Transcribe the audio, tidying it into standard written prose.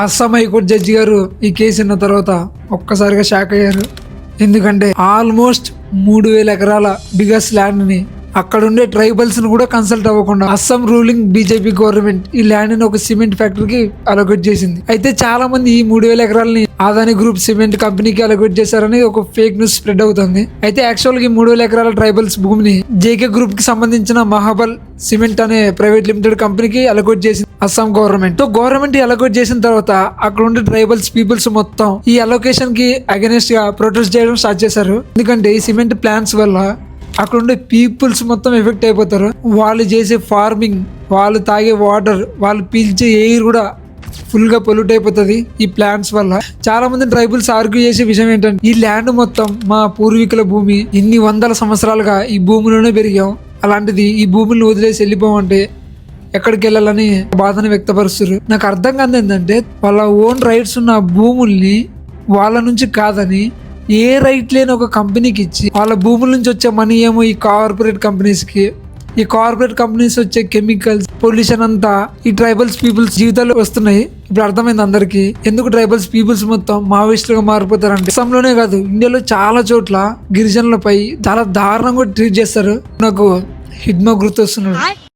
Assam high court judge గారు ఈ case విన్న తర్వాత ఒక్కసారిగా షాక్ అయ్యారు. ఎందుకంటే ఆల్మోస్ట్ 3000 ఎకరాల బిగస్ ల్యాండ్ ని అక్కడ ఉండే ట్రైబల్స్ ను కూడా కన్సల్ట్ అవ్వకుండా అస్సాం రూలింగ్ బీజేపీ గవర్నమెంట్ ఈ ల్యాండ్ ని ఒక సిమెంట్ ఫ్యాక్టరీకి అలొకేట్ చేసింది. అయితే చాలా మంది ఈ 3000 ఎకరాలని ఆదాని గ్రూప్ సిమెంట్ కంపెనీకి అలొకేట్ చేశారని ఒక ఫేక్ న్యూస్ స్ప్రెడ్ అవుతుంది. అయితే యాక్చువల్ గా 3000 ఎకరాల ట్రైబల్స్ భూమిని జేకే గ్రూప్ కి సంబంధించిన మహాబల్ సిమెంట్ అనే ప్రైవేట్ లిమిటెడ్ కంపెనీకి అలొకేట్ చేసింది అస్సాం గవర్నమెంట్. తో గవర్నమెంట్ అలొకేట్ చేసిన తర్వాత అక్కడ ఉండే ట్రైబల్స్ పీపుల్స్ మొత్తం ఈ అలొకేషన్ కి అగెనిస్ట్ గా ప్రొటెస్ట్ చేయడం స్టార్ట్ చేశారు. ఎందుకంటే ఈ సిమెంట్ ప్లాంట్స్ వల్ల అక్కడ ఉండే పీపుల్స్ మొత్తం ఎఫెక్ట్ అయిపోతారు. వాళ్ళు చేసే ఫార్మింగ్, వాళ్ళు తాగే వాటర్, వాళ్ళు పీల్చే ఎయిర్ కూడా ఫుల్ గా పొల్యూట్ అయిపోతుంది ఈ ప్లాంట్స్ వల్ల. చాలా మంది ట్రైబల్స్ ఆర్గ్యూ చేసే విషయం ఏంటంటే ఈ ల్యాండ్ మొత్తం మా పూర్వీకుల భూమి, ఇన్ని వందల సంవత్సరాలుగా ఈ భూమిలోనే పెరిగాం, అలాంటిది ఈ భూములను వదిలేసి వెళ్ళిపోమంటే ఎక్కడికి వెళ్ళాలని బాధను వ్యక్తపరుస్తారు. నాకు అర్థం కాదు ఏంటంటే వాళ్ళ ఓన్ రైట్స్ ఉన్న భూముల్ని వాళ్ళ నుంచి కాదని ఏ రైట్ లేని ఒక కంపెనీకి ఇచ్చి వాళ్ళ భూముల నుంచి వచ్చే మనీ ఏమో ఈ కార్పొరేట్ కంపెనీస్ కి, ఈ కార్పొరేట్ కంపెనీస్ వచ్చే కెమికల్స్, పొల్యూషన్ అంతా ఈ ట్రైబల్స్ పీపుల్స్ జీవితాల్లో వస్తున్నాయి. ఇప్పుడు అర్థమైంది అందరికి ఎందుకు ట్రైబల్స్ పీపుల్స్ మొత్తం మావోయిస్టులుగా మారిపోతారంటే. అస్సాంలోనే కాదు, ఇండియాలో చాలా చోట్ల గిరిజనులపై చాలా దారుణంగా ట్రీట్ చేస్తారు. నాకు హిడ్మా గుర్తొస్తున్నాడు.